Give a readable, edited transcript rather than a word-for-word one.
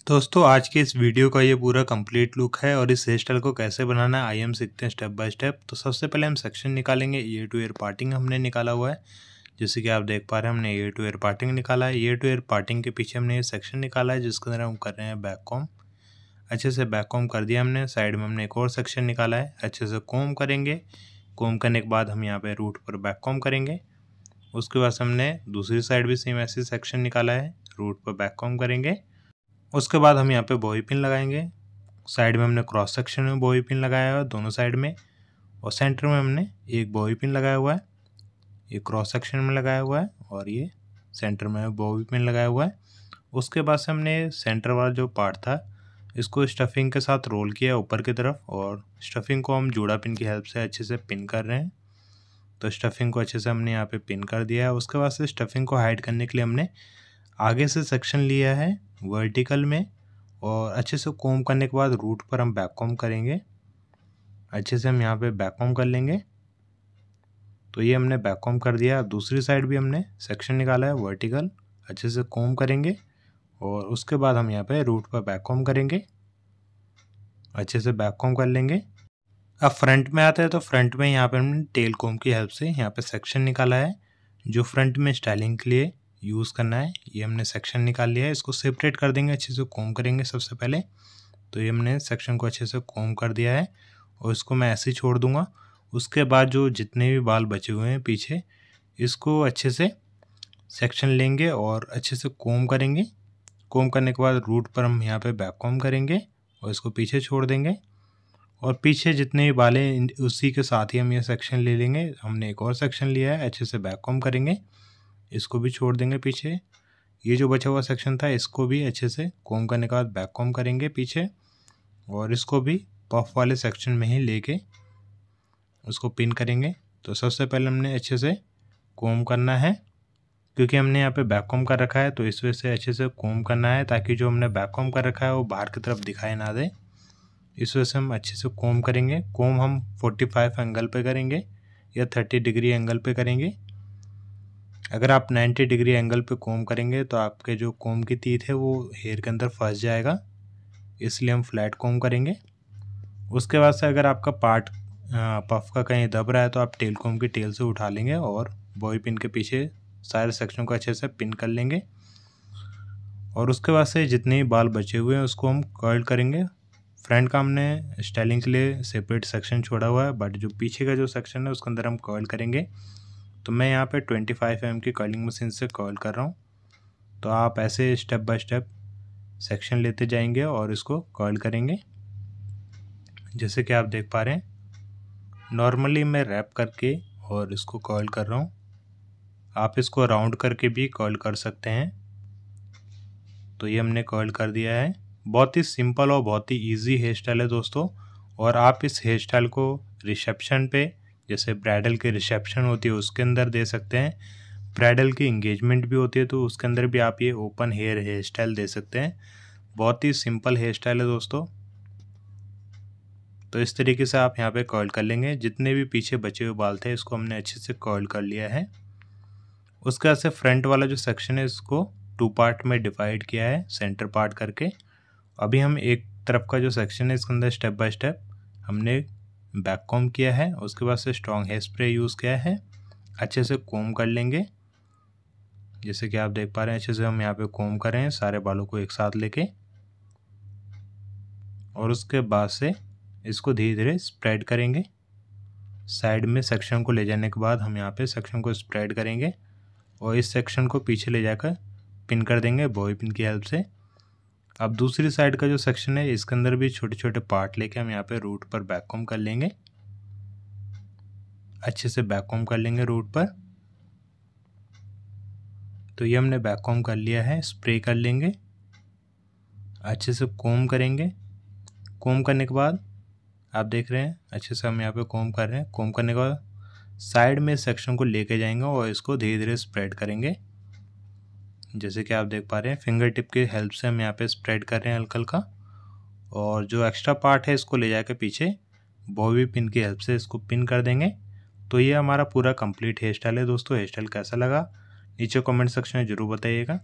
दोस्तों आज के इस वीडियो का ये पूरा कंप्लीट लुक है और इस हेयर स्टाइल को कैसे बनाना है आइए हम सीखते हैं स्टेप बाय स्टेप। तो सबसे पहले हम सेक्शन निकालेंगे। ईयर टू ईयर पार्टिंग हमने निकाला हुआ है, जैसे कि आप देख पा रहे हैं हमने ईयर टू ईयर पार्टिंग निकाला है। ईयर टू ईयर पार्टिंग के पीछे हमने ये सेक्शन निकाला है जिसके अंदर हम कर रहे हैं बैक कॉम्ब। अच्छे से बैक कॉम्ब कर दिया हमने। साइड में हमने एक और सेक्शन निकाला है, अच्छे से कॉम्ब करेंगे। कॉम्ब करने के बाद हम यहाँ पे रूट पर बैक कॉम्ब करेंगे। उसके बाद हमने दूसरी साइड भी सेम ऐसे सेक्शन निकाला है, रूट पर बैक कॉम्ब करेंगे। उसके बाद हम यहाँ पे बॉबी पिन लगाएंगे। साइड में हमने क्रॉस सेक्शन में बॉबी पिन लगाया हुआ है दोनों साइड में, और सेंटर में हमने एक बॉबी पिन लगाया हुआ है। ये क्रॉस सेक्शन में लगाया हुआ है और ये सेंटर में बॉबी पिन लगाया हुआ है। उसके बाद से हमने सेंटर वाला जो पार्ट था इसको स्टफिंग के साथ रोल किया ऊपर की तरफ, और स्टफिंग को हम जूड़ा पिन की हेल्प से अच्छे से पिन कर रहे हैं। तो स्टफिंग को अच्छे से हमने यहाँ पे पिन कर दिया है। उसके बाद से स्टफिंग को हाइड करने के लिए हमने आगे से सेक्शन लिया है वर्टिकल में, और अच्छे से कॉम्ब करने के बाद रूट पर हम बैक कॉम्ब करेंगे। अच्छे से हम यहाँ पे बैक कॉम्ब कर लेंगे। तो ये हमने बैक कॉम्ब कर दिया। दूसरी साइड भी हमने सेक्शन निकाला है वर्टिकल, अच्छे से कॉम्ब करेंगे और उसके बाद हम यहाँ पे रूट पर बैक कॉम्ब करेंगे। अच्छे से बैक कॉम्ब कर लेंगे। अब फ्रंट में आते हैं तो फ्रंट में यहाँ पे हमने टेल कॉम्ब की हेल्प से यहाँ पे सेक्शन निकाला है जो फ्रंट में स्टाइलिंग के लिए यूज़ करना है। ये हमने सेक्शन निकाल लिया है, इसको सेपरेट कर देंगे, अच्छे से कॉम्ब करेंगे सबसे पहले। तो ये हमने सेक्शन को अच्छे से कॉम्ब कर दिया है और इसको मैं ऐसे ही छोड़ दूंगा। उसके बाद जो जितने भी बाल बचे हुए हैं पीछे, इसको अच्छे से सेक्शन लेंगे और अच्छे से कॉम्ब करेंगे। कॉम्ब करने के बाद रूट पर हम यहाँ पे बैक कॉम्ब करेंगे और इसको पीछे छोड़ देंगे, और पीछे जितने भी बाल हैं उसी के साथ ही हम ये सेक्शन ले लेंगे। हमने एक और सेक्शन लिया है, अच्छे से बैक कॉम्ब करेंगे, इसको भी छोड़ देंगे पीछे। ये जो बचा हुआ सेक्शन था इसको भी अच्छे से कॉम्ब करने के बाद बैक कॉम्ब करेंगे पीछे, और इसको भी पफ वाले सेक्शन में ही लेके उसको पिन करेंगे। तो सबसे पहले हमने अच्छे से कॉम्ब करना है, क्योंकि हमने यहाँ पे बैक कॉम्ब कर रखा है तो इस वजह से अच्छे से कॉम्ब करना है ताकि जो हमने बैक कॉम्ब कर रखा है वो बाहर की तरफ दिखाई ना दे। इस वजह से हम अच्छे से कॉम्ब करेंगे। कॉम्ब हम 45 एंगल पे करेंगे या 30 डिग्री एंगल पे करेंगे। अगर आप 90 डिग्री एंगल पे कॉम्ब करेंगे तो आपके जो कॉम्ब की टीथ है वो हेयर के अंदर फंस जाएगा, इसलिए हम फ्लैट कॉम्ब करेंगे। उसके बाद से अगर आपका पार्ट पफ का कहीं दब रहा है तो आप टेल कॉम्ब की टेल से उठा लेंगे और बॉबी पिन के पीछे सारे सेक्शन को अच्छे से पिन कर लेंगे। और उसके बाद से जितने भी बाल बचे हुए हैं उसको हम कर्ल करेंगे। फ्रंट का हमने स्टाइलिंग के लिए सेपरेट सेक्शन छोड़ा हुआ है, बट जो पीछे का जो सेक्शन है उसके अंदर हम कर्ल करेंगे। तो मैं यहाँ पे 25 mm की कर्लिंग मशीन से कर्ल कर रहा हूँ। तो आप ऐसे स्टेप बाय स्टेप सेक्शन लेते जाएंगे और इसको कर्ल करेंगे, जैसे कि आप देख पा रहे हैं। नॉर्मली मैं रैप करके और इसको कर्ल कर रहा हूँ, आप इसको राउंड करके भी कर्ल कर सकते हैं। तो ये हमने कर्ल कर दिया है। बहुत ही सिंपल और बहुत ही ईजी हेयर स्टाइल है दोस्तों, और आप इस हेयर स्टाइल को रिसेप्शन पे, जैसे ब्राइडल की रिसेप्शन होती है उसके अंदर दे सकते हैं। ब्राइडल की इंगेजमेंट भी होती है तो उसके अंदर भी आप ये ओपन हेयर स्टाइल दे सकते हैं। बहुत ही सिंपल हेयर स्टाइल है दोस्तों। तो इस तरीके से आप यहाँ पे कर्ल कर लेंगे। जितने भी पीछे बचे हुए बाल थे इसको हमने अच्छे से कर्ल कर लिया है। उसके बाद से फ्रंट वाला जो सेक्शन है इसको 2 पार्ट में डिवाइड किया है, सेंटर पार्ट करके। अभी हम एक तरफ का जो सेक्शन है इसके अंदर स्टेप बाय स्टेप हमने बैक कॉम्ब किया है। उसके बाद से स्ट्रॉन्ग हेयर स्प्रे यूज़ किया है, अच्छे से कॉम्ब कर लेंगे। जैसे कि आप देख पा रहे हैं अच्छे से हम यहाँ पे कॉम्ब कर रहे हैं सारे बालों को एक साथ लेके, और उसके बाद से इसको धीरे धीरे स्प्रेड करेंगे। साइड में सेक्शन को ले जाने के बाद हम यहाँ पे सेक्शन को स्प्रेड करेंगे और इस सेक्शन को पीछे ले जाकर पिन कर देंगे बॉबी पिन की हेल्प से। अब दूसरी साइड का जो सेक्शन है इसके अंदर भी छोटे छोटे पार्ट लेके हम यहाँ पे रूट पर बैक कॉम्ब कर लेंगे। अच्छे से बैक कॉम्ब कर लेंगे रूट पर। तो ये हमने बैक कॉम्ब कर लिया है। स्प्रे कर लेंगे, अच्छे से कॉम्ब करेंगे। कॉम्ब करने के बाद आप देख रहे हैं अच्छे से हम यहाँ पे कॉम्ब कर रहे हैं। कॉम्ब करने के बाद साइड में सेक्शन को लेके जाएंगे और इसको धीरे धीरे स्प्रेड करेंगे। जैसे कि आप देख पा रहे हैं फिंगर टिप की हेल्प से हम यहाँ पे स्प्रेड कर रहे हैं हल्का हल्का, और जो एक्स्ट्रा पार्ट है इसको ले जाकर पीछे बॉबी पिन की हेल्प से इसको पिन कर देंगे। तो ये हमारा पूरा कंप्लीट हेयर स्टाइल है दोस्तों। हेयर स्टाइल कैसा लगा नीचे कमेंट सेक्शन में ज़रूर बताइएगा।